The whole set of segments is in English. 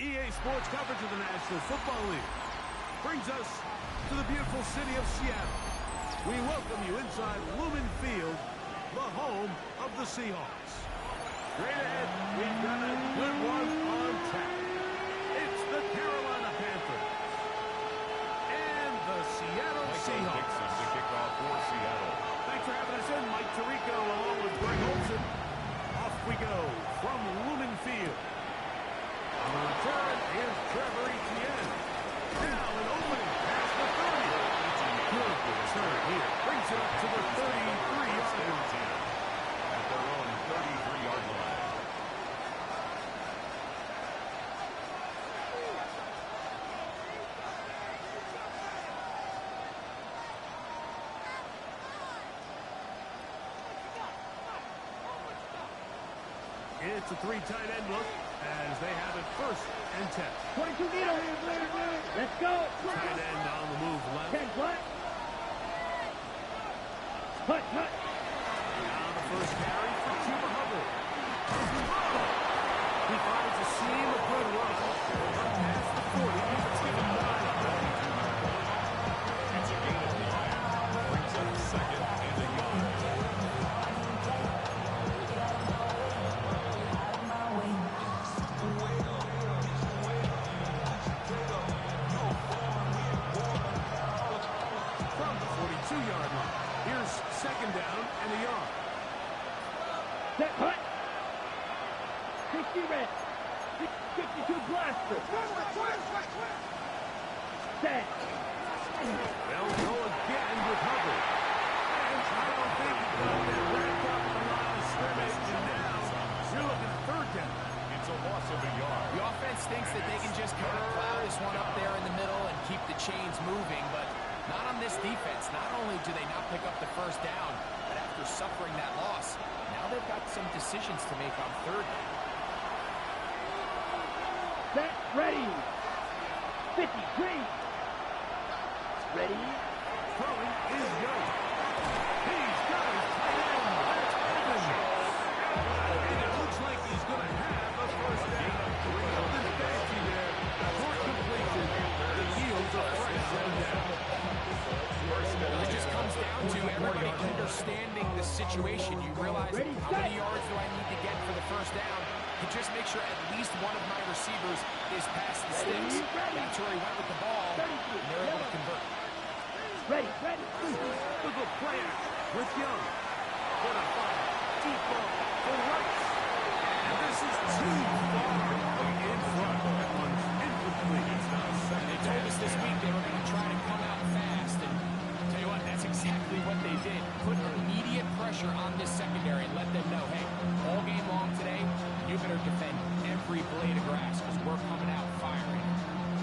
EA Sports coverage of the National Football League brings us to the beautiful city of Seattle. We welcome you inside Lumen Field, the home of the Seahawks. Straight ahead, we've got a good one on tap. It's the Carolina Panthers and the Seattle Seahawks. To kick off for Seattle. Thanks for having us in, Mike Tirico, along with Greg Olson. Off we go from Lumen Field. On the return is Trevor Etienne. Now an opening past the 30. Good return here. Brings it up to the 33-yard line. At their own 33-yard line. It's a three tight end look as they have it first and 10. 22 meter. Let's go. Tight end on the move left. 10 what? Hut. Now the first carry for Chuba Hubbard. He finds a seam of good run. Past the 40. It's given 9. It's a gain of 9. Brings up second and a yard. From the 42-yard line. Here's second down and a yard. Set hut. 60 red. 52 blaster. Set. They'll go again with Hubbard. And I don't think they're wrapped up in the line of scrimmage. And now you're looking at third down. It's a loss of a yard. The offense thinks that they can just kind of plow this one up there in the middle and keep the chains moving, but not on this defense. Not only do they not pick up the first down, but after suffering that loss, now they've got some decisions to make on third down. Set. Ready. 53. Ready. Throwing is Young. He's got his tight end. That's Evans. And it looks like he's going to have a first down. Nothing fancy there. Short completion. The yields a fresh set down. It just comes down to everybody understanding the situation. You realize how many yards do I need to get for the first down to just make sure at least one of my receivers is past the sticks. That's where he went with the ball, and they're able to convert. Ready. Look at play action with Young. Gonna find deep ball for Rice. And this is too far in front. That one's incomplete. They told us this week they were going to try to come out fast, and tell you what, that's exactly what they did. Put immediate pressure on this secondary and let them know, hey, all game long today, you better defend every blade of grass because we're coming out firing.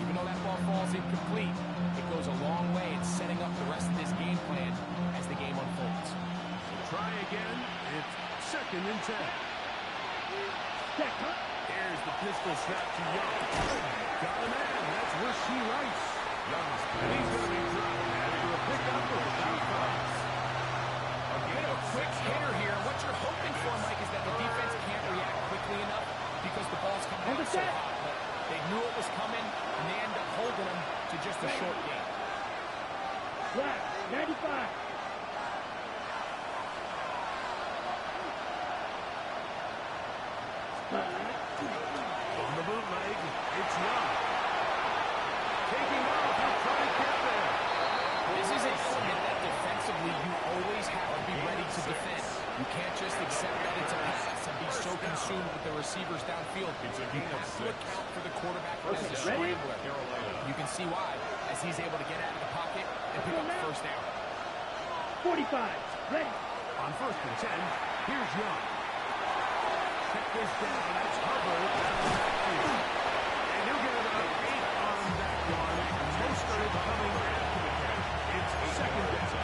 Even though that ball falls incomplete, it goes a long way in setting up the rest of this game plan as the game unfolds. Try again. It's second and 10. Set. Here's the pistol snap to Young. Got him in. That's Rasheed Rice. Young's And he's going to be dropped after a pickup of about 5. You know, a quick hitter here. What you're hoping for, Mike, is that the defense can't react quickly enough because the ball's coming out so hot. But they knew it was coming, and they end up holding them to just a short game. Black. 95. On the bootleg, it's Young. Taking off. He'll try to get there. This is a unit that defensively you always have to be ready to defend. You can't just accept that it's a pass and be so consumed with the receivers downfield. You have to account for the quarterback as a scrambler. You can see why, as he's able to get out of the pocket and pick up the first down. 45. Ready. On first and 10, here's Young. Check this down. That's Hubbard out of the backfield. And he'll get about 8 on that one. Most of it coming after the catch. It's second down.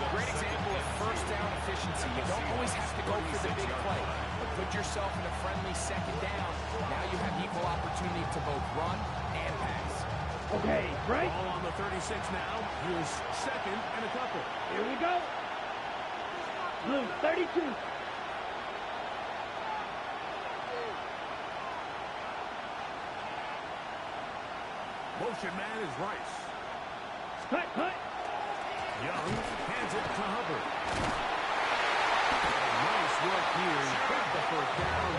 Great example of first down efficiency. You don't always have to go for the big play, but put yourself in a friendly second down. Now you have equal opportunity to both run and pass. Okay, right. Ball on the 36 now. Here's second and a couple. Here we go. Blue, 32. Motion man is Rice. Cut, cut. Young hands it to Hubbard. Nice work here. He got the first down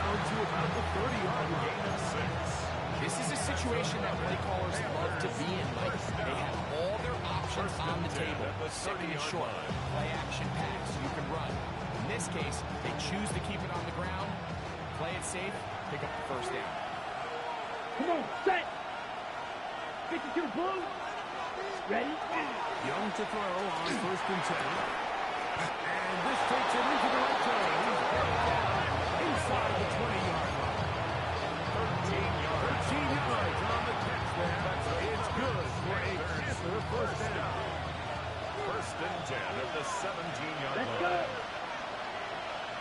to about the 30-yard line. Gain of 6. This is a situation that play callers love to be in, Mike. They have all their options on the table. Second and short, play action pass, you can run. In this case, they choose to keep it on the ground, play it safe, pick up the first down. Come on, set. 52 blue. Ready? Young to throw on 1st and 10. And this takes him into the right zone. He's brought down inside the 20-yard line. 13 yards on the catch there. It's good for a Panther first down. 1st and 10 at the 17-yard line. Let's go.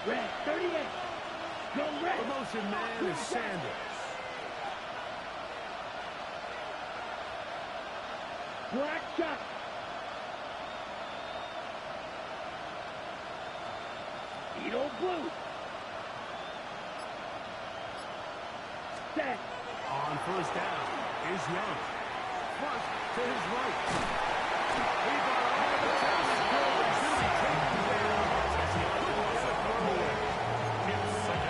Red, 38. Go red. The motion man is Sanders. Black shot. Edo blue. Set. On 1st down is Young. Flush to his right. He got all the passes going. Jimmy taken there as he puts a throw away.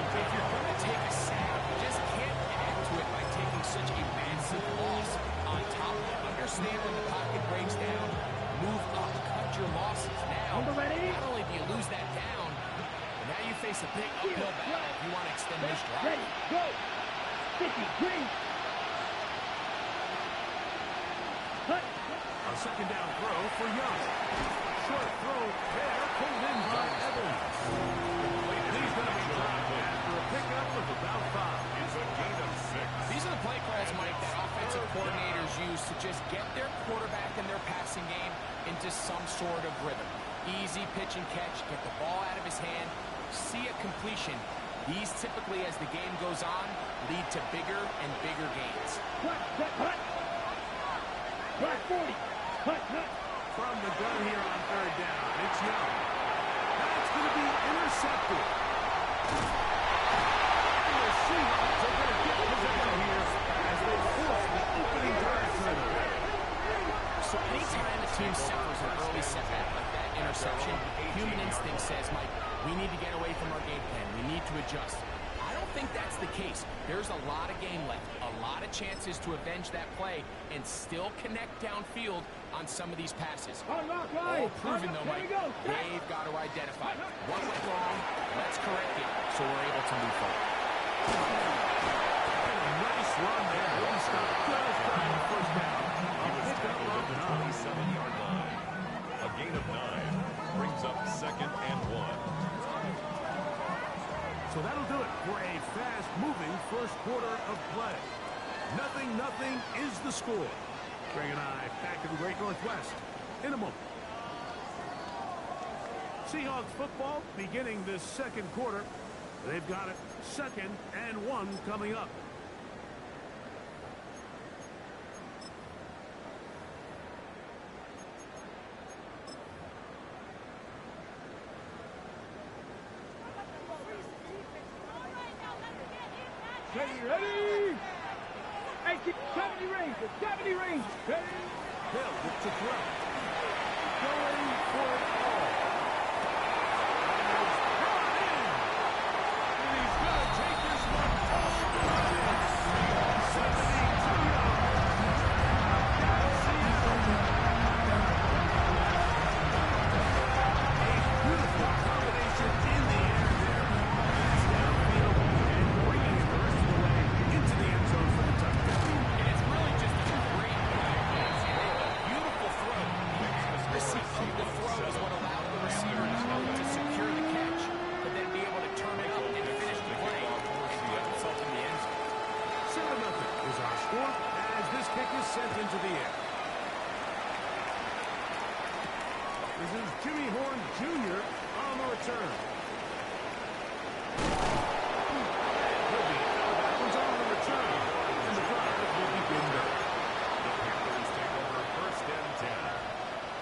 If you're going to take a sack, you just can't add to it by taking such a massive loss. On top of it, understand when the pocket breaks down, move up, cut your losses. Now, Number ready? not only do you lose that down, but now you face a big uphill battle if you want to extend this drive. Ready, go. 50, green. Cut. A 2nd down throw for Young. Short throw there, pulled in by Evans. And he's going to be dropped after a pickup of about 5. It's a gain of 6. These are the play calls, Mike, that offensive coordinators use to just get their quarterback and their passing game into some sort of rhythm. Easy pitch and catch, get the ball out of his hand, see a completion. These typically, as the game goes on, lead to bigger and bigger gains. Cut, cut, cut. Black 40. Cut, cut. From the gun here on 3rd down, it's Young. That's going to be intercepted. And the Seahawks are going to get possession here as they force the opening drive turnover. So anytime a team suffers an early setback like that interception, human instinct says, Mike, we need to get away from our game plan. We need to adjust. I don't think that's the case. There's a lot of game left, a lot of chances to avenge that play and still connect downfield on some of these passes. All proven, though, Mike, they've got to identify what went wrong, let's correct it, so we're able to move forward. Nice run there. He stopped just trying to 1st down. He was tackled at the 27-yard line. A gain of 9 brings up 2nd and 1. So that'll do it for a fast-moving 1st quarter of play. 0-0 is the score. Greg and I back to the Great Northwest in a moment. Seahawks football beginning this 2nd quarter. They've got it 2nd and 1 coming up. Ready? Hey, 70 range. 70 range. Ready? Hill gets to throw. Going for it all. And he's going to take this one. 72 yards. A beautiful combination in the air there. Pass downfield and bringing it the rest of the way into the end zone for the touchdown. And it's really just a great play. A beautiful throw. The receipt of the throw is what allowed the receiver to secure the catch, but then be able to turn it up and finish the play and get himself in the end zone. 7-0 is our score as this kick is sent into the air. This is Jimmy Horn Jr. on the return. He'll be out of bounds on the return, and the drive will begin there. The Panthers take over 1st and 10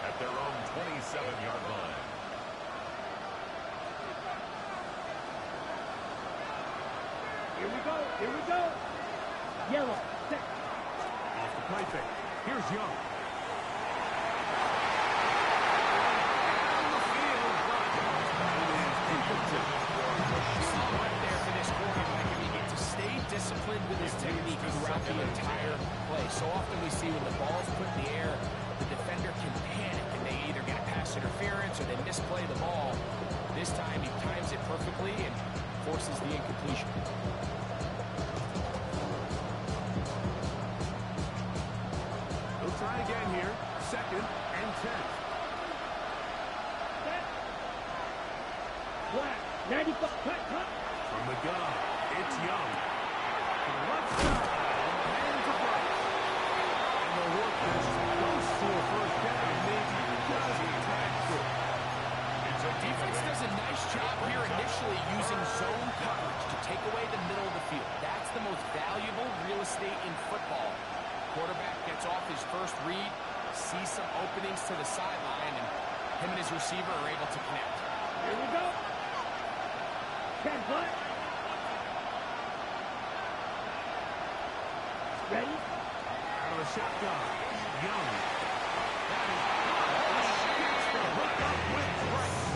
at their own 27-yard line. Here we go. Here we go. Yellow. Set. Off play fake. Here's Young. Disciplined with his technique throughout the entire play. So often we see when the ball's put in the air, the defender can panic and they either get a pass interference or they misplay the ball. This time he times it perfectly and forces the incompletion. He'll try again here. 2nd and 10. Flat. 95. Cut. From the gun, it's Young. Left side, hands of right. And the work is close to a first down, maybe just a tad short. Defense does a nice job here initially using zone coverage to take away the middle of the field. That's the most valuable real estate in football. Quarterback gets off his first read, sees some openings to the sideline, and him and his receiver are able to connect. Here we go. 10 punt. Ready? Out of the shotgun, Young. That is gets the hook up with Price.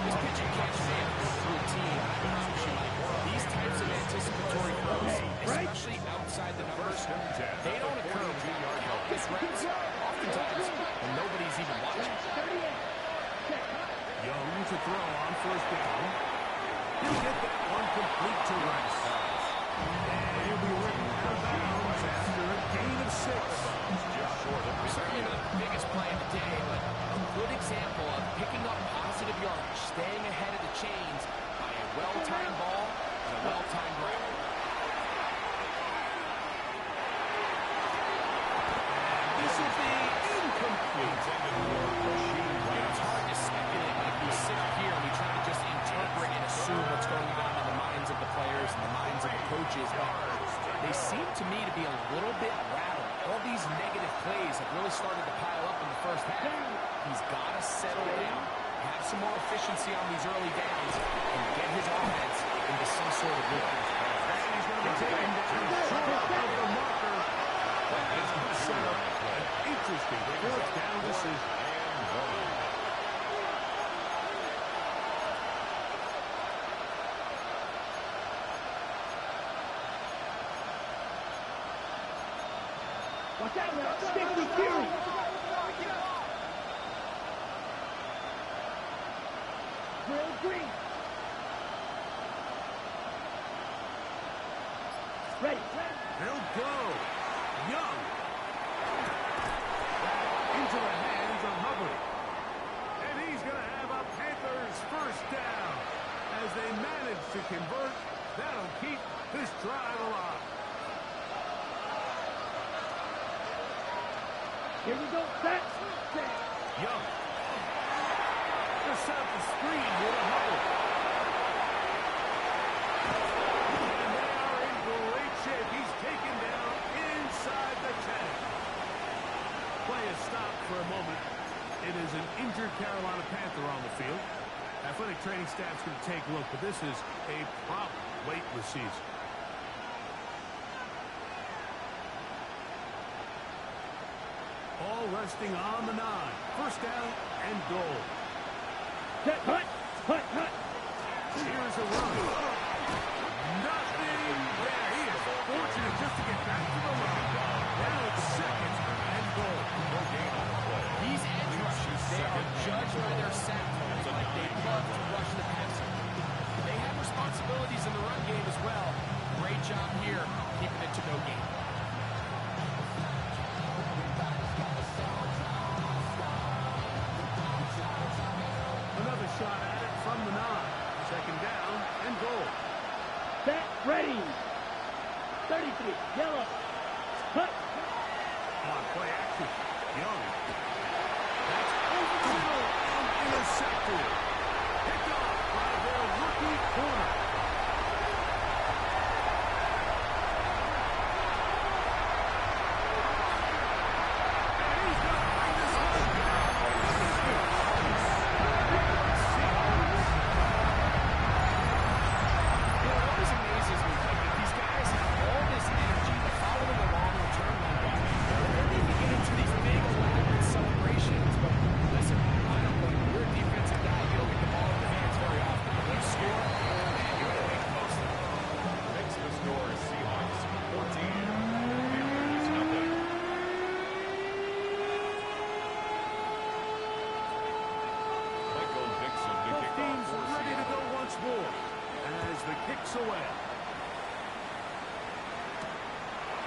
This pitch and catch man routine, I promise you, Mike, these types of anticipatory throws, especially outside the numbers, they don't occur with countless reps, oftentimes when nobody's even watching. Young to throw on first down. He'll get that one complete to Rice. And he'll be written out of bounds after a gain of 6. Certainly not the biggest play of the day, but a good example of picking up positive yardage, staying ahead of the chains by a well-timed ball and a well-timed route. This will be incomplete. It's hard to speculate when we sit here and we try to just interpret and assume what's going on in the minds of the players and the minds of the coaches, but they seem to me to be a little bit rattled. All these negative plays have really started to pile up in the first half. He's got to settle down, have some more efficiency on these early downs, and get his offense into some sort of rhythm. And he's going to be taken down short of the marker. That is going to set up an interesting fourth down decision. Watch out now. Sticky Fury. Grill Green. Ready. They'll go. Young. Into the hands of Hubbard. And he's going to have a Panthers first down. As they manage to convert, that'll keep this drive alive. Here we go. Set. Young. Gonna set up the screen with a Hubbard. And they are in great shape. He's taken down inside the 10. Play is stopped for a moment. It is an injured Carolina Panther on the field. Athletic training staff's going to take a look, but this is a problem late in the season. All resting on the 9. First down and goal. Set. Hut. Here's a run. Nothing there. He is fortunate just to get back to the line. Now it's 2nd and goal. These edge rushers, they are judged by their sack totals. Like they love to rush the passer. They have responsibilities in the run game as well. Great job here, keeping it to no gain. Another shot at it from the 9. 2nd down and goal. Set. Ready. 33. Yellow. Hut. On play action. Young. That's over the middle and intercepted. Picked off by their rookie corner. And he's going to bring this one down. It always amazes me, like, these guys have all this energy, they're following a long return line.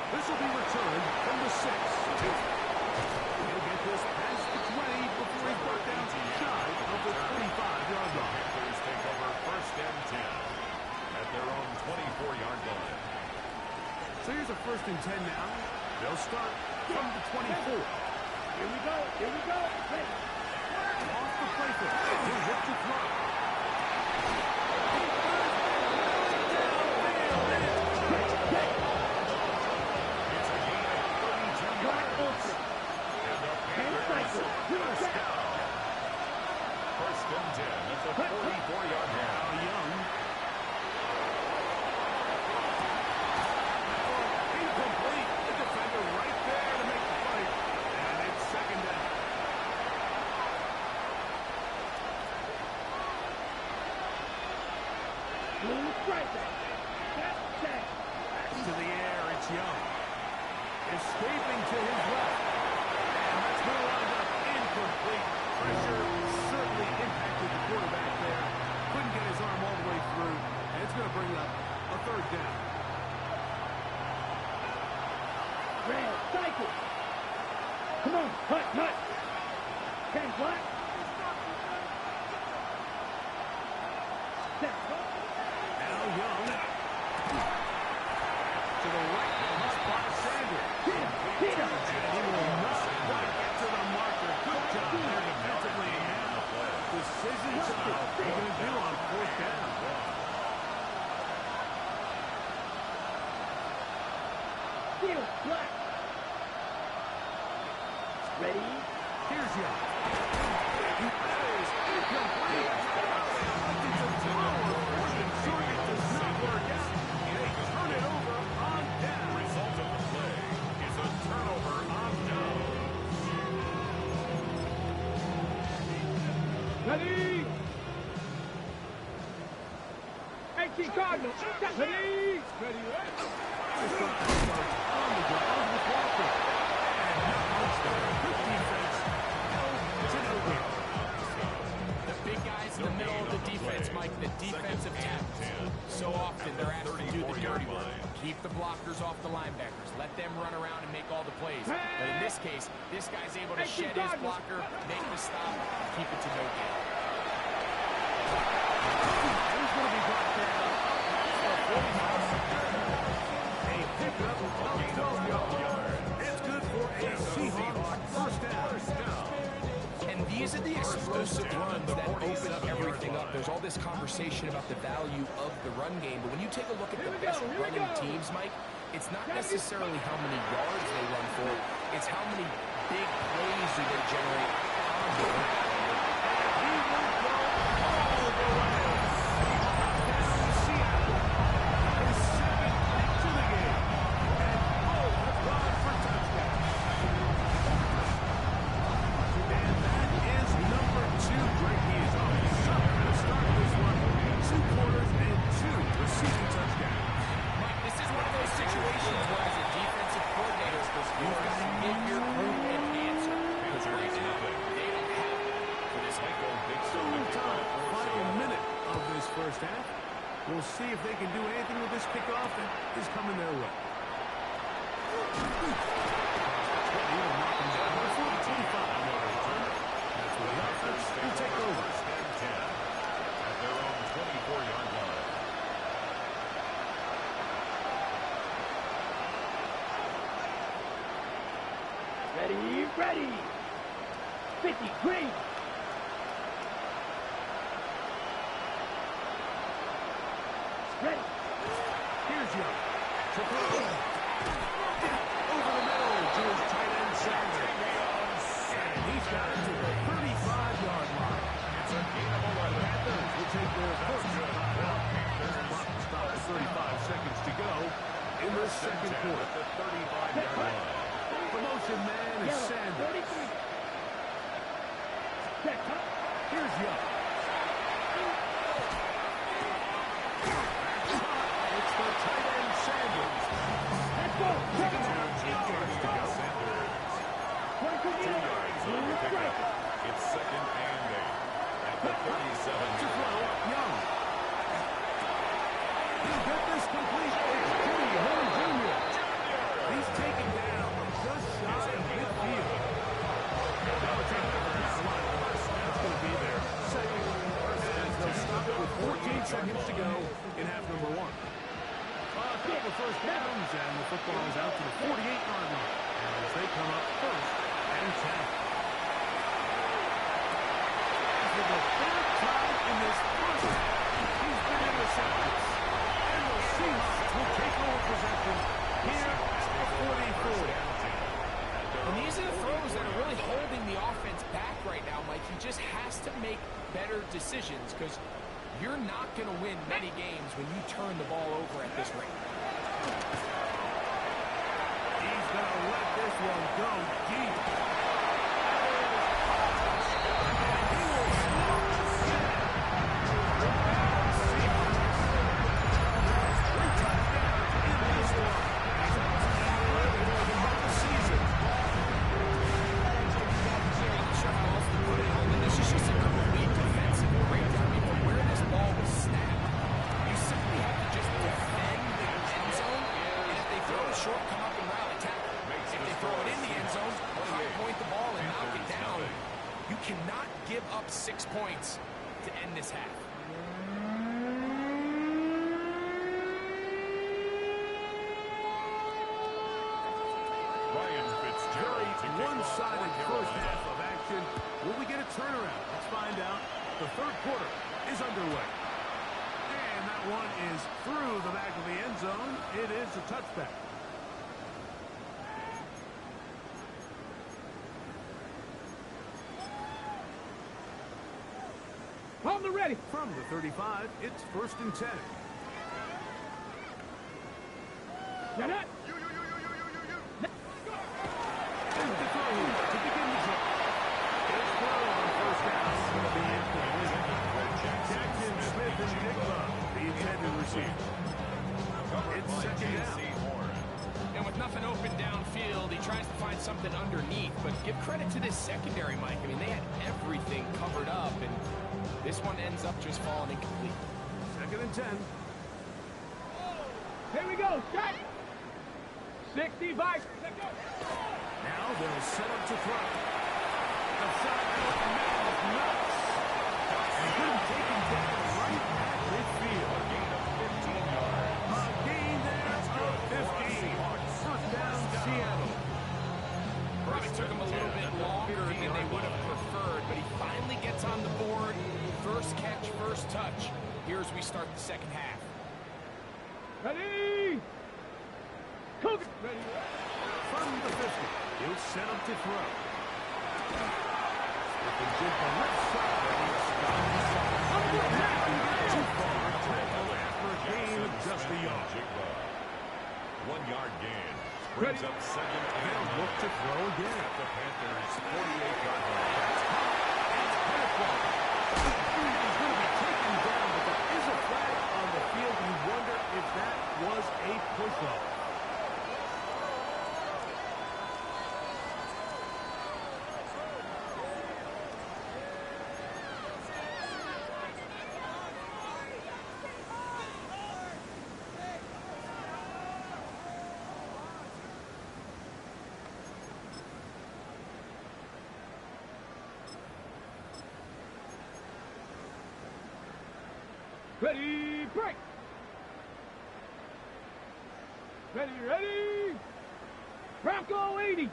This will be returned from the 6. He'll get this past the 20 before he's brought down shy of the 25-yard line. Panthers take over 1st and 10 at their own 24-yard line. So here's a 1st and 10 now. They'll start from the 24. Here we go. Here we go. Ready. Off the play for he'll hit the throw. It's a gain of 32 yards. And the Panthers first down. 1st and 10 at the 44-yard line. Young. Incomplete. The defender right there to make the play. And it's 2nd down. Blue striker. That's check. To the air, it's Young. Escaping to his left. And that's going to wind up incomplete. Pressure certainly impacted the quarterback there. Couldn't get his arm all the way through. And it's going to bring up a 3rd down. Red cycle. Come on. Hut, hut. 10 black. Set. Now Young. To the right. Must by Sanders. Get him. And he will not quite get to the marker. Good job there defensively. And now decision time. What are you going to do on 4th down? Steel black. Ready. Here's Young. That is incomplete. It's a turnover. Sure, it does not work out. They turn it over on down. Result of the play is a turnover on down. Ready. 18 Cardinals. Ready. Ready. This drive starts on the ground with Walker. And now it's the good defense held to no gain. The big guys in the middle of the defense, Mike, the defensive tackles. So often they're asked to do the dirty work. Keep the blockers off the linebackers. Let them run around and make all the plays. But in this case, this guy's able to shed his blocker, make the stop, keep it to no gain. He's going to be brought down. A pickup of 12 yards. It's good for a Seahawks 1st down. And these are the explosive runs that open up everything up. There's all this conversation about the value of the run game, but when you take a look at the best running teams, Mike, it's not necessarily how many yards they run for, it's how many big plays do they generate on the run. He will go all the way. Down Seattle. His 7th to the game. And both have gone for touchdowns. And that is number 2. Great. He is on his summer to start this one. 2 quarters and 2 receiving touchdowns. Mike, this is one of those situations where as a defensive coordinator, you've got to give your group an answer. Because right now, they don't have it for this Final minute of this 1st half. We'll see if they can do anything with this kickoff that is coming their way. That's where the offense will take over. At their own 24-yard line. Ready. Ready. 50 green. Ready. Here's Young. To throw. Over the middle to his tight end Sanders. And he's got it to the 35-yard line. It's a gain of 11. Panthers will take their first timeout. Clock stop at 35 seconds to go in the 2nd quarter. At the 35-yard line. The motion man is Yellow. Sanders. 33. Set. Here's Young. It's the tight end Sanders. Let's go. Taking down 8 yards to go. 2 yards on the pickup. It's 2nd and 8 at the 37. To throw, Young. He'll get this complete. It's Jimmy Horn Jr. He's go in half number one. A couple of first downs, and the football is out to the 48-yard line as they come up first and 10. For the third time in this first half, he's been intercepted. And the Seahawks will take over possession here at the 44. And these are the throws that are really holding the offense back right now, Mike. He just has to make better decisions because you're not going to win many games when you turn the ball over at this rate. He's going to let this one go deep. Cannot give up 6 points to end this half. Very one-sided first half of action. Will we get a turnaround? Let's find out. The third quarter is underway. And that one is through the back of the end zone. It is a touchback. On the ready. From the 35, it's 1st and 10. Get it. And the throw to begin the drive. It's throw on first down. Will be incomplete. Jackson Smith and Nicola, the intended receiver. It's 2nd down. And with nothing open downfield, he tries to find something underneath. But give credit to this secondary, Mike. I mean, they had everything covered up, and this one ends up just falling incomplete. 2nd and 10. Here we go. Shot. 65. Now they'll set up to throw. The sideline man is nuts. And couldn't take him down right at midfield. A gain of 15 yards. A gain there of 15. 1st down, Seattle. Probably took him a little bit longer than they would have preferred, but he finally gets on the board. First catch, first touch. Here as we start the second half. Ready. Cook. Ready. From the 50, he'll set up to throw. Slipping to the left side. Too far. Tackle after a gain of just a yard. 1-yard gain. Brings up 2nd and They'll look to throw again. At the Panthers' 48-yard line. It's Pennequart. He's going to be taken down, but there is a flag on the field. You wonder if that was a push-off. Ready, break. Ready, ready. Bronco 80.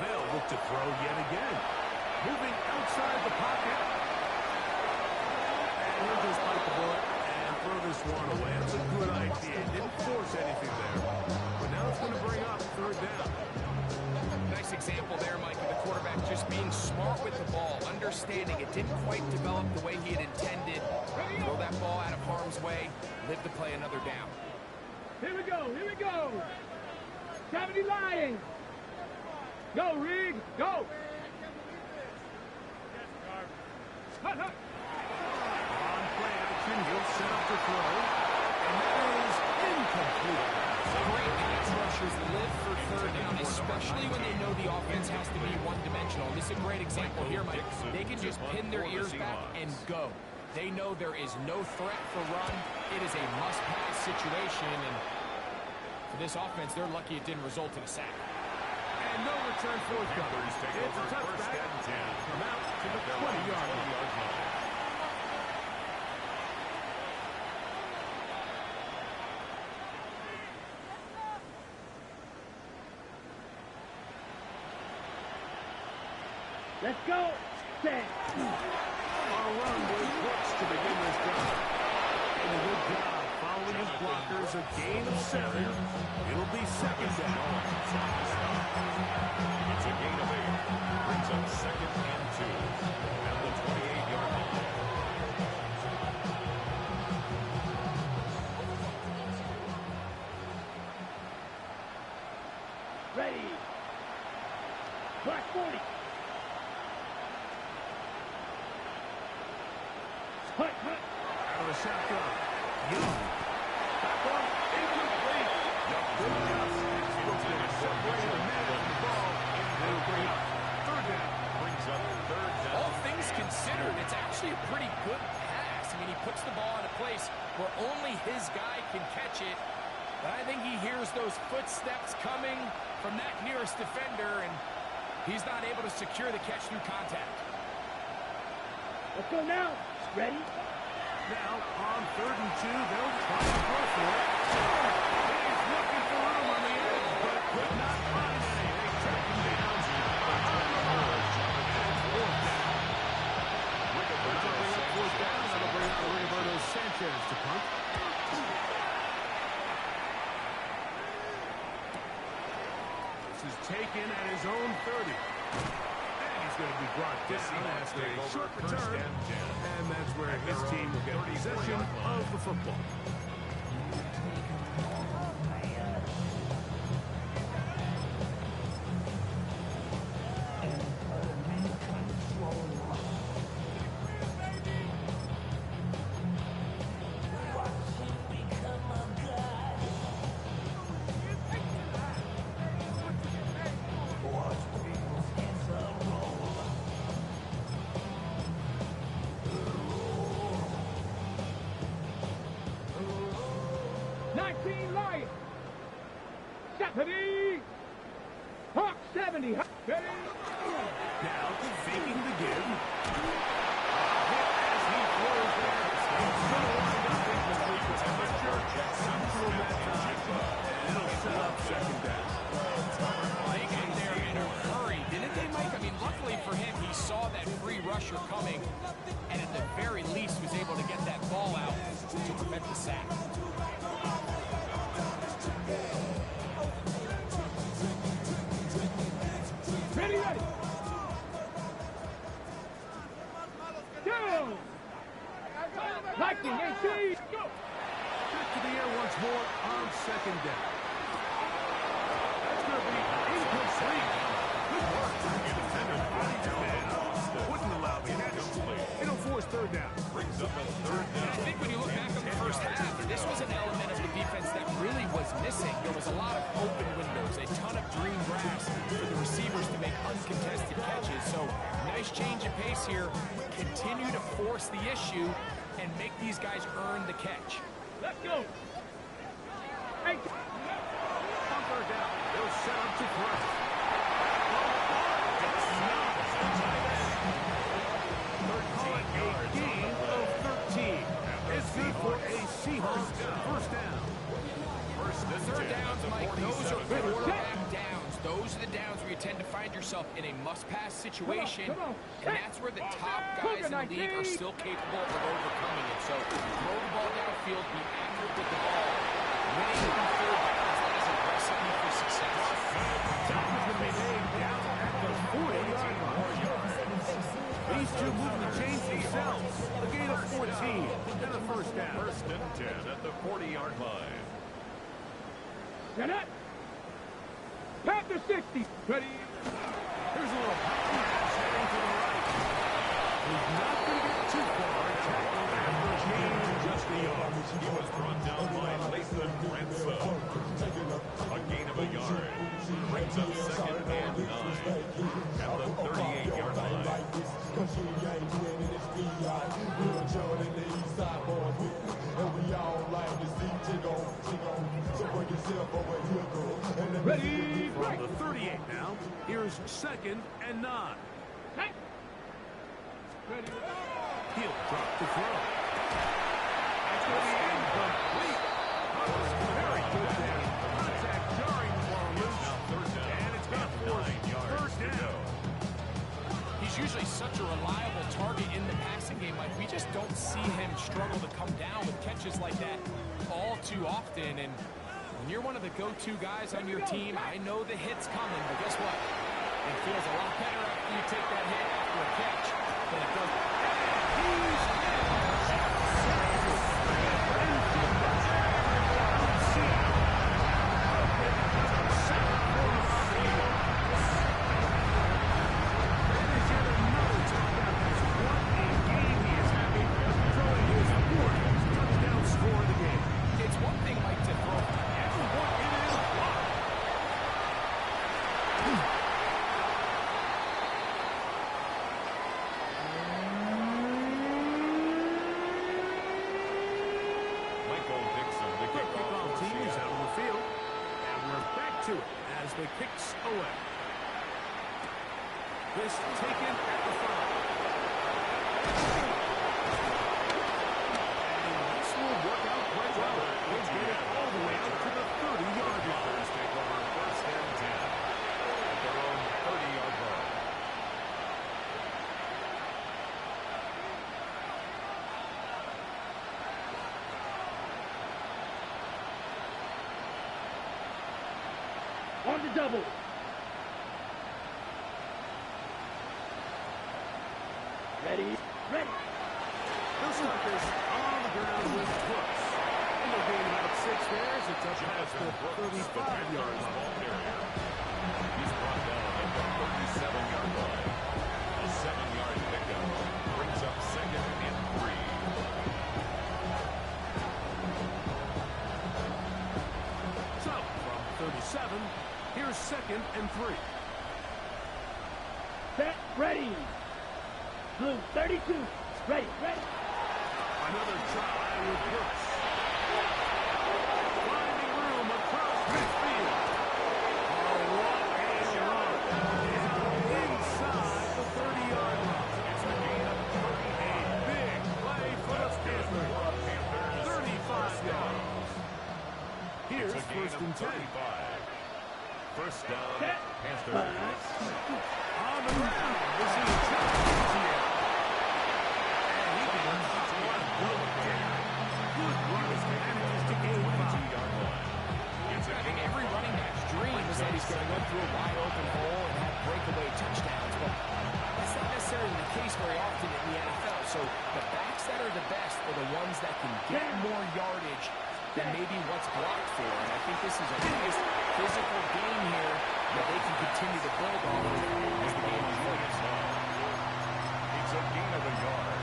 They'll look to throw yet again. Moving outside the pocket. And he'll just bite the bullet and throw this one away. That's a good idea. Didn't force anything there. But now it's going to bring up 3rd down. Nice example there, Mike, of the quarterback just being smart with the ball, understanding it didn't quite develop the way he had intended. Throw that ball out of harm's way, live to play another down. Here we go, here we go. 70 Lions. Go, Reed, go. Hut, hut. On play action, he'll set up to throw. And that is incomplete. Great pass rushers live for 3rd down, especially when they know the offense has to be one-dimensional. This is a great example here, Mike. They can just pin their ears back and go. They know there is no threat for run. It is a must-pass situation, and for this offense, they're lucky it didn't result in a sack. And no return forthcoming. It's a touchback. Come out to the 20-yard line. Let's go. Set. Our run works to begin this drive. And a good job following his blockers. A gain of 7. It'll be second down. It's a gain of 8. Brings up second and 2. At the 28-yard line. Ready. Black 40. Hut. Out of the shotgun. Young. Back on. Incomplete. Good job. He's going to separate the man from the ball. They'll bring up third down. Brings up third down. All things considered, it's actually a pretty good pass. I mean, he puts the ball in a place where only his guy can catch it. But I think he hears those footsteps coming from that nearest defender, and he's not able to secure the catch through contact. Let's go now. Ready? Now, on 3rd and 2, they'll try to go for it. He's looking for room on the edge, but could not find any. They track him down behind the line. And it's fourth down. That'll bring up fourth down. That'll bring out Roberto Sanchez to punt. This is taken at his own 30. He's going to be brought down after a short return, and that's where his team will get possession of the football. Hawk 70. Ready? Now, faking the give. Hit as he throws there. It's going to wind up incomplete with temperature. Central that time. And it'll set up second down. They got there in a hurry, didn't they, Mike? I mean, luckily for him, he saw that free rusher coming, and at the very least was able to get that ball out to prevent the sack. Ready. Down. Lightning, 18. Go. Back to the air once more on second down. That's going to be incomplete. Good work. Your defender bodied your man up. Wouldn't allow the catch. It'll force third down. Brings up a third down. I think when you look back on the first half, this was an element of the defense that really was missing. There was a lot of open windows, a ton of green grass for the receivers to make uncontested catches. So nice change of pace here. Continue to force the issue and make these guys earn the catch. Let's go. Hey. Bumper down. They'll set up to throw. A gain of 13. It's good for a Seahawks first down. The third downs, Mike, those are quarterback downs. Those are the downs where you tend to find yourself in a must-pass situation, and that's where the top guys in the league are still capable of overcoming it. So throw the ball downfield, be accurate with the ball. Winning on third downs, that is a recipe for success. Tackle's going to be made down at the 40-yard line. These two moving the chains themselves. A gain of 14 and a first down. First and 10 at the 40-yard line. Get it. Panther 60. Ready. Here's a little pass heading to the right. He's not going to get too far. Tackled after a gain of just a yard. He was brought down by Lathan Ransom. A gain of a yard. Brings up second and 9 at the 38-yard line. Ready. From the 38 now. Here's 2nd and 9. Hey. He'll drop the throw. That's going to be incomplete. That was very good there. Contact jarring the ball loose. And it's going to force 3rd down. He's usually such a reliable target in the passing game. Like, we just don't see him struggle to come down with catches like that all too often. And when you're one of the go-to guys on your team, I know the hit's coming, but guess what? It feels a lot better after you take that hit after a catch than it does. He's It's one thing, Mike, to throw. everyone in his block. Michael Dixon, the The kickoff kickoff for team is out Seattle. on the field. And we're back to it as the kicks away. This taken at the 5. And this will work out quite well. Let's get it all the way out to the 30-yard line. Take over 1st and 10 at their own 30-yard line. On the double. Ready? Ready. The Strikers on the ground with Brooks. And they're getting about 6 there as it's up past the 35-yard line. He's brought down at the 37-yard line. A 7-yard pickup brings up 2nd and 3. So, from 37, here's 2nd and 3. Set. Ready. Blue 32. Ready. Ready. Another try with Brooks. Finding room across midfield. Oh, what a run. Inside the 30-yard line. It's a gain of 38. A big play for the Panthers. 35 yards. Here's It's a gain 1st of and 10. 35. 1st down, Set. Panthers. On the ground. This is Chelsea. And he can pop one bullet down. Good run as he manages to gain 5. 22-yard line. It's a I think gain every running back's dream is that he's going to run through a wide open hole and have breakaway touchdowns, but that's not necessarily the case very often in the NFL. So the backs that are the best are the ones that can get more yardage than maybe what's blocked for. And I think this is a nice physical game here that they can continue to build on as the game unfolds. It's a gain of a yard.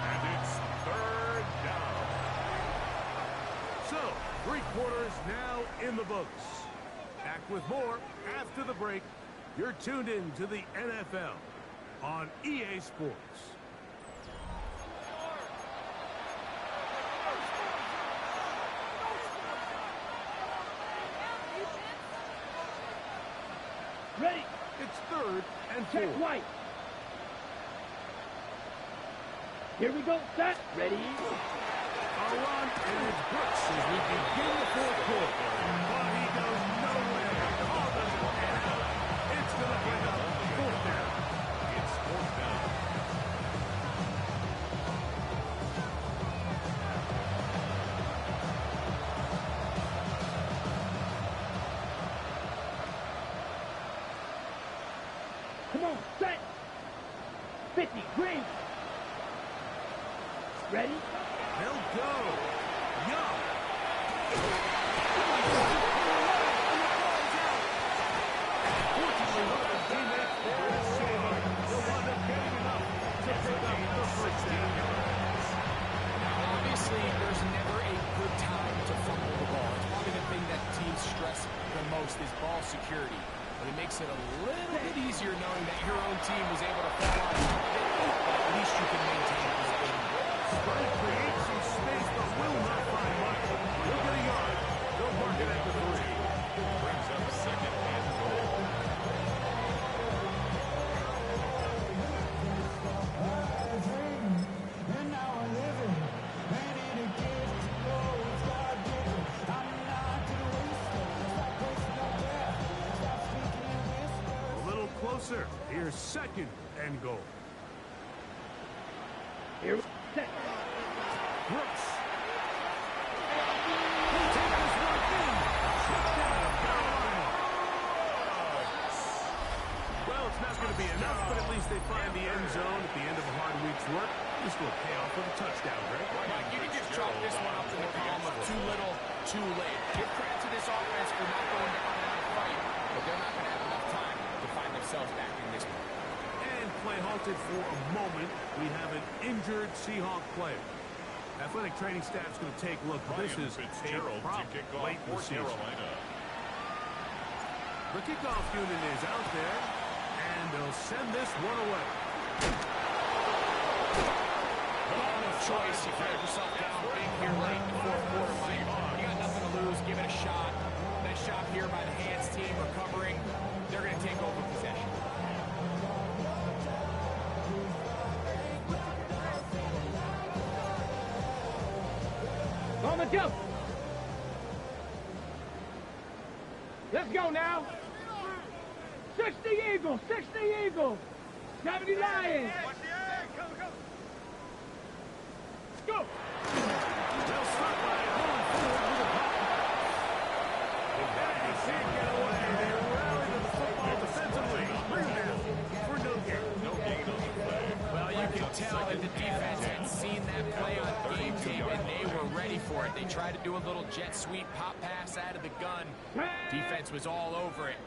And it's 3rd down. So, 3 quarters now in the books. Back with more after the break. You're tuned in to the NFL on EA Sports. Ready. It's 3rd and 4. Check white. Here we go. Set. Ready. A run, and it's Brooks as we begin the 4th quarter. But he goes nowhere. Call doesn't pan out. It's going to bring up 4th down. It's 4th down. Come on. Set. 50. Green. Ready. They'll go. Young. Fortunately, one of his teammates there is saving. He'll wind up getting enough to pick up the 1st down. Now, obviously, there's never a good time to fumble the ball. It's probably the thing that teams stress the most is ball security. But it makes it a little bit easier knowing that your own team was able to fall out of it, but at least you can maintain possession. Trying to create some space, but will not find much. Look at a yard. They'll mark it at the 3. Brings up 2nd and goal. sir. Here's second and goal. Here, set. Brooks. Taking this one in. Touchdown, Carolina. Well, it's not going to be enough, but at least they find the end zone at the end of a hard week's work. This will pay off with a touchdown, Greg. Mike, you can just chalk this one up in the column of too little, too late. Give credit to this offense for not going down in a fight, but they're not going to have enough time to find themselves back in this one. And play halted for a moment. We have an injured Seahawk player. Athletic training staff's going to take a look. This is a problem late in the season. The kickoff unit is out there, and they'll send this one away. Choice, you find yourself down big here late in the fourth quarter, Mike. You got nothing to lose, give it a shot. Nice shot here by the hands team recovering. They're going to take over possession. On the jump. Let's go now. 60 Eagles, 60 Eagles. 70 Lions. Go! They'll start by going forward with a pop. They can't get away. They rally to the football defensively. Bring down for no gain. No gain on the play. Well, you can tell that the defense had seen that play on game tape, and they were ready for it. They tried to do a little jet sweep pop pass out of the gun. Defense was all over it.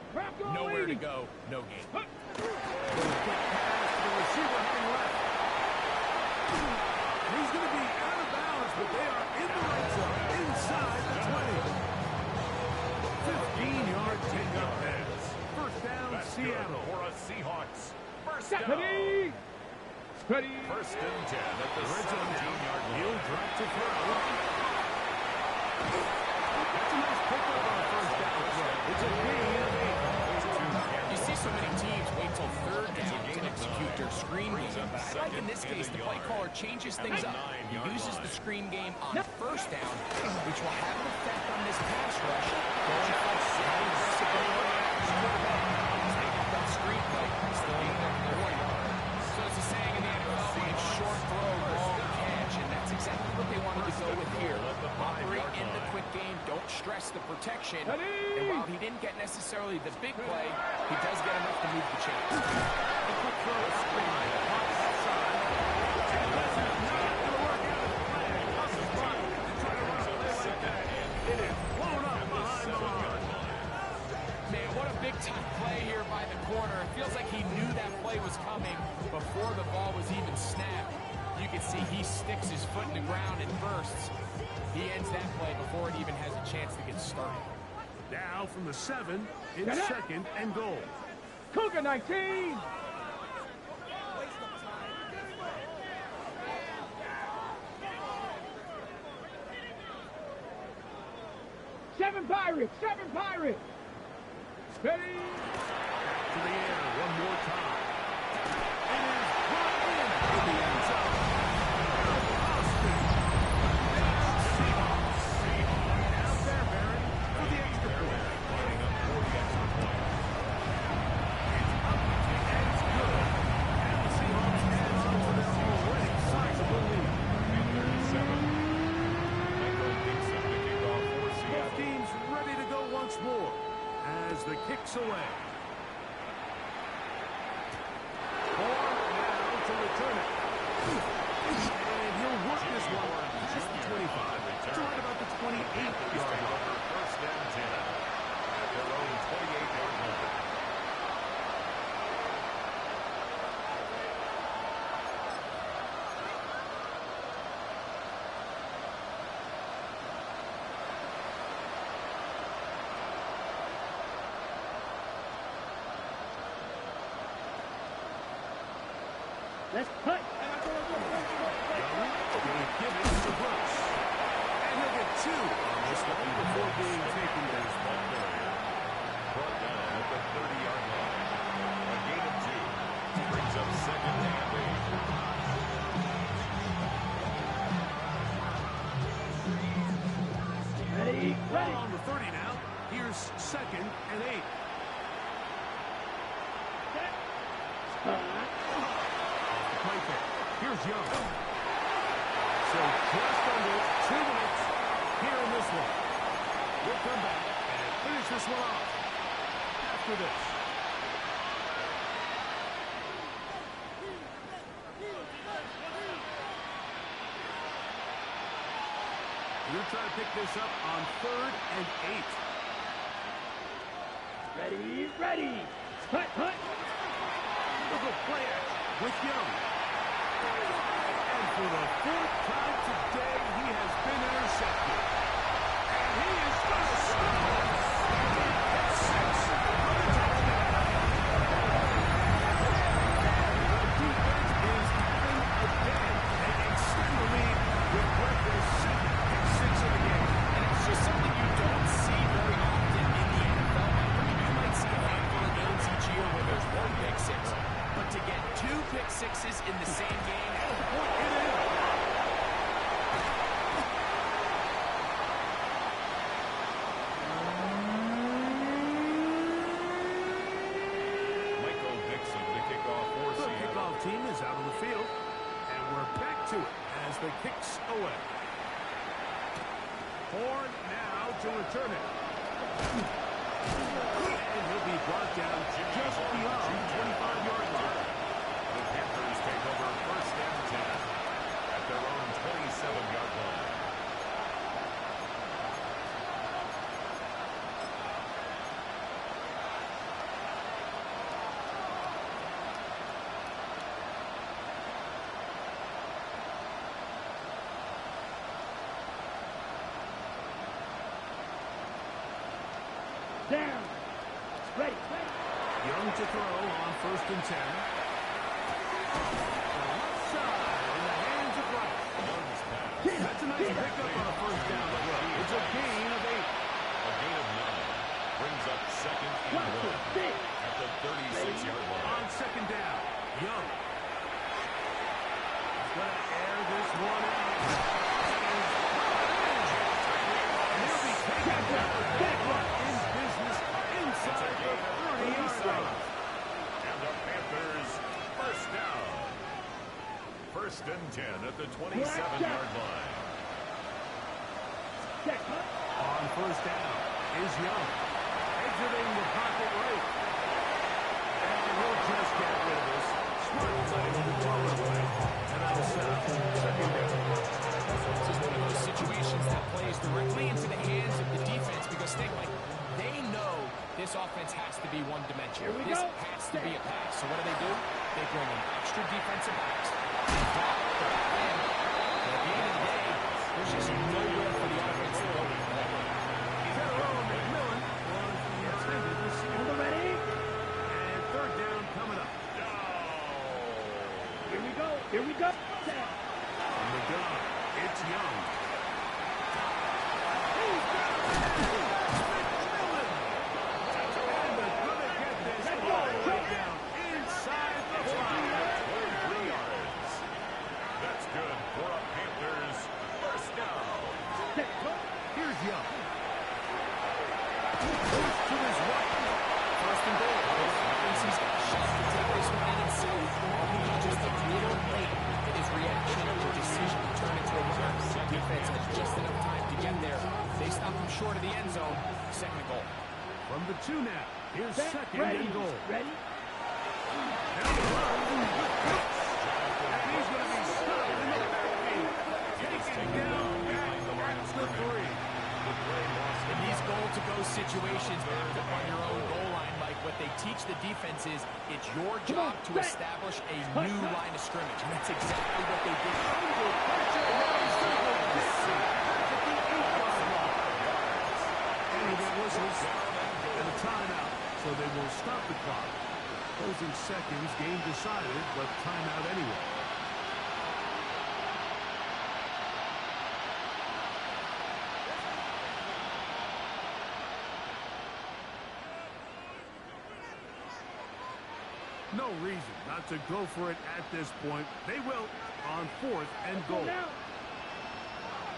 Nowhere to go, no gain. Quick pass to the receiver heading left. He's going to be out of bounds, but they are in the right zone, inside the 20. 15-yard take-up pass. First down, Seattle. For us Seahawks. First down. Ready. Ready. First and 10 at the Red zone now. 17-yard line. He'll drop to throw. That's a nice pickup on a first down throw. It's a gain of 8. You see so many teams wait till third down to execute their screen game, but I like in this case the play caller changes things up. He uses the screen game on first down, which will have an effect on this pass rush. Going for how aggressive they are. They get that screen play, still ain't there for their 1 yard. So it's a saying in the NFL, it's short throw, long catch, and that's exactly what they wanted to go with here. Operate in the quick game, don't stress the protection, and while he didn't get necessarily the big play, he does get enough to move the chains. A quick throw screen. Outside. And this is not going to work out as planned. Russell's trying to run a play like that. It is blown up behind the line. Man, what a big-time play here by the corner. It feels like he knew that play was coming before the ball was even snapped. You can see he sticks his foot in the ground and bursts. He ends that play before it even has a chance to get started. Now from the 7, it's second and goal. Cougar 19. Seven Pirates, 7 Pirates. Ready. To the air one more time. It is brought in the end zone. Austin. Seahawks. Out there, Barry, for the extra point. Lining up for the extra point. It's up and it's good. And the Seahawks add on to their already sizable lead. And third and 7. Michael Dixon to kick off for Both Seattle. teams ready to go once more as the kick's away. Moore now to return it. And he'll work this one just the 25. To right about the 28-yard line. First and 10 at their own 28-yard line. Let's cut. Young will give it to Brooks. And he'll get 2 on this one before being taken down. Brought down at the 30-yard line. A gain of 2 brings up second and 8. Ready. Ball on the 30 now. Here's second and 8. Play fake. Here's Young. So just under 2 minutes here in this one. We'll come back and finish this one off after this. We're trying to pick this up on 3rd and 8. Ready. Hut. Look at play action with Young. And for the 4th time today, he has been intercepted. And he is going to score. That's 6 for the touchdown. The defense is having a day. They extend the lead with their 7th pick 6 of the game. And it's just something you don't see very often in the NFL. I mean, you might see a handful of games each year where there's 1 pick 6. But to get 2 pick 6s in the same game, It is. Michael Dixon, the kickoff for The Seattle. kickoff team is out on the field, and we're back to it as the kicks away. Horn now to return it. And he'll be brought down just beyond the 25-yard line. The Panthers take over 1st and 10 at their own 27-yard line. Down. Ready. Young to throw on 1st and 10. Left side in the hands of Rice. Young's pass. That's a nice pickup on a 1st down. It's a gain of 8. A gain of 9 brings up 2nd and 1 at the 36-yard line. On 2nd down, Young. He's going to air this one out. And he'll be taken down in business inside the 30-yard line. And the Panthers, 1st down. 1st and 10 at the 27-yard line. On 1st down is Young. Exiting the pocket right. And he'll just get rid of this. Smart play to throw it away. And out of south. 2nd down. this is one of those situations that plays directly into the hands of the defense because they know this offense has to be one-dimensional. This has to be a pass. So what do? They bring in extra defensive backs. They drop the back end. But at the end of the day, there's just nowhere for the offense to go. McMillan was the intended receiver. Ready? And 3rd down coming up. Here we go. From the gun, it's Young. And they're going to get this all the way down inside the 5. 23 yards. That's good for a Panthers 1st down. Here's Young. Goes to his right. 1st and goal. He's got a shot to take this one in himself. He's just a little late in his reaction or decision to turn into a run. The defense has just enough time to get there. They stop him short of the end zone. 2nd goal. From the 2 now. Here's 2nd and goal. Ready? And he runs with Pitts. And he's going to be stopped in the backfield. Taken down back at the 3. In these goal-to-go situations, backed up on your own goal line, Mike, what they teach the defense is it's your job to establish a new line of scrimmage. And that's exactly what they did. Under pressure. And he get whistles and a timeout. So they will stop the clock. Closing seconds, game decided, but timeout anyway. No reason not to go for it at this point. They will on 4th and goal.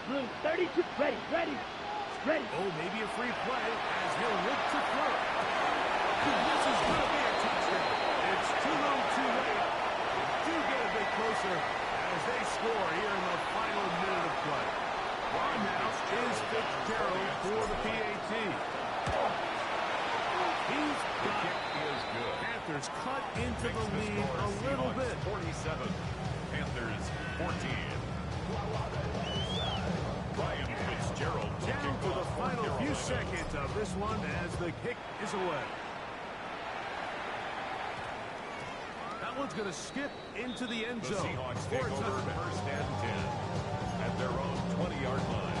Blue, 32. Ready. Oh, maybe a free play as he'll look to throw. This is going to be a touchdown. It's Too little, too late. Do get a bit closer as they score here in the final minute of play. Line now is Fitzgerald for the PAT. He's got it. Is good. Panthers cut into the lead a little bit. 47. Panthers 14. Ryan Fitzgerald Down to the final few seconds of this one as the kick is away. That one's going to skip into the end The zone Seahawks for take a over touchback. first and 10 at their own 20-yard line.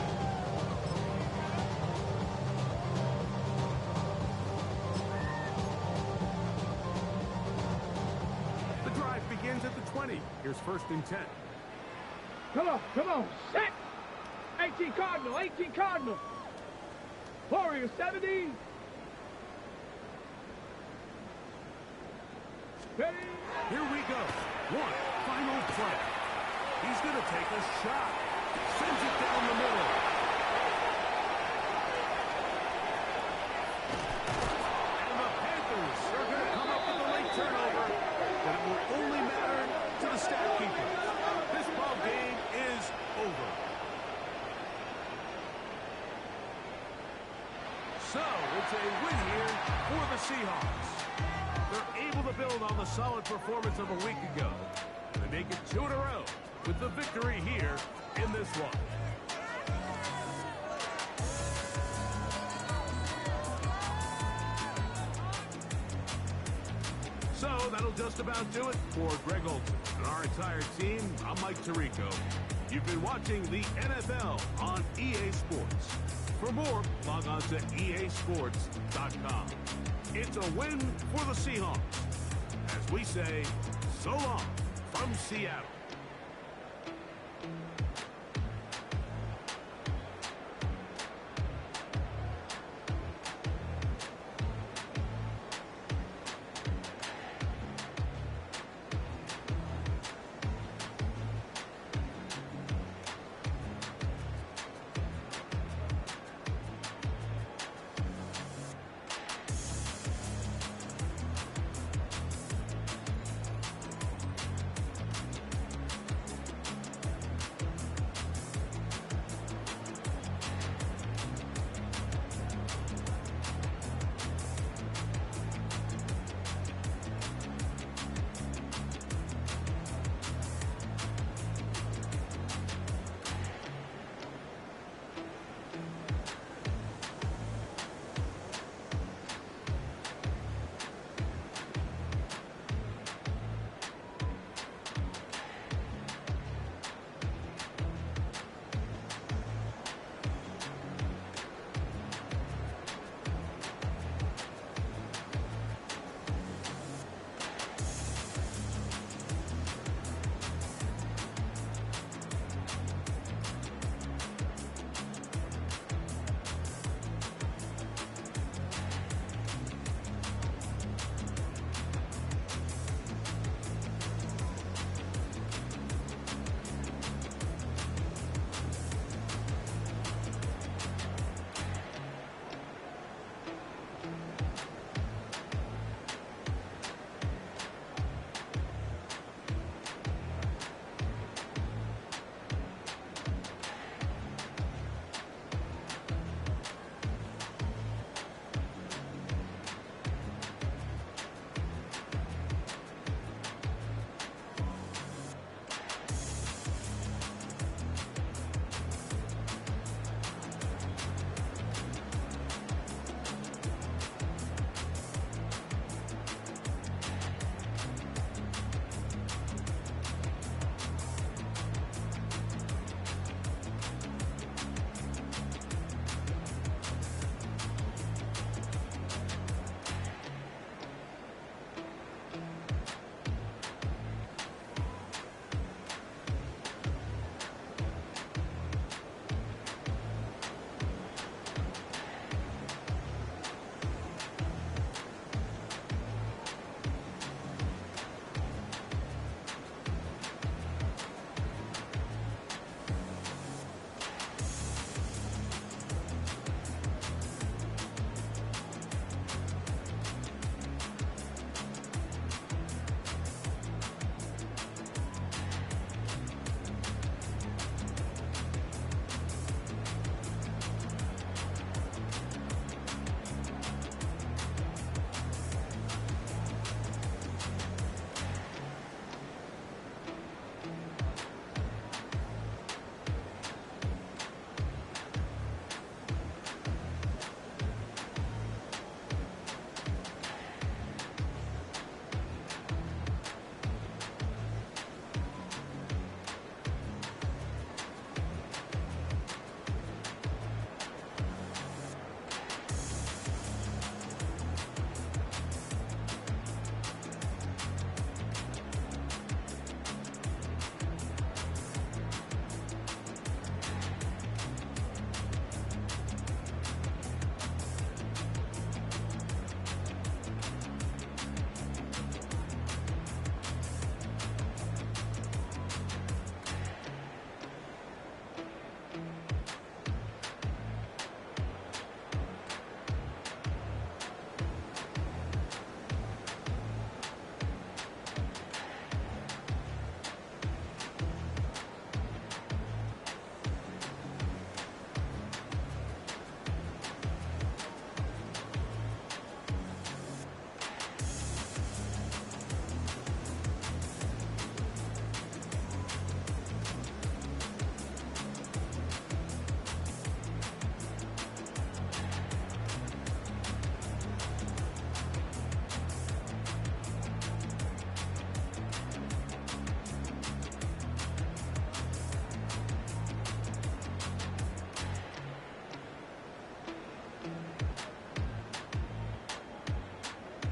The drive begins at the 20. Here's first and 10. Come on, set! 18 Cardinal, 18 Cardinal. Warrior 70. Ready? Here we go. One final play. He's going to take a shot. Sends it down the middle. And the Panthers are going to come up with a late turnover. But it will only matter to the stat keepers. This ball game is over. So, it's a win here for the Seahawks. They're able to build on the solid performance of a week ago. They make it 2 in a row with the victory here in this one. So that'll just about do it for Greg Olson and our entire team. I'm Mike Tirico. You've been watching the NFL on EA Sports. For more, log on to easports.com. It's a win for the Seahawks. As we say, so long from Seattle.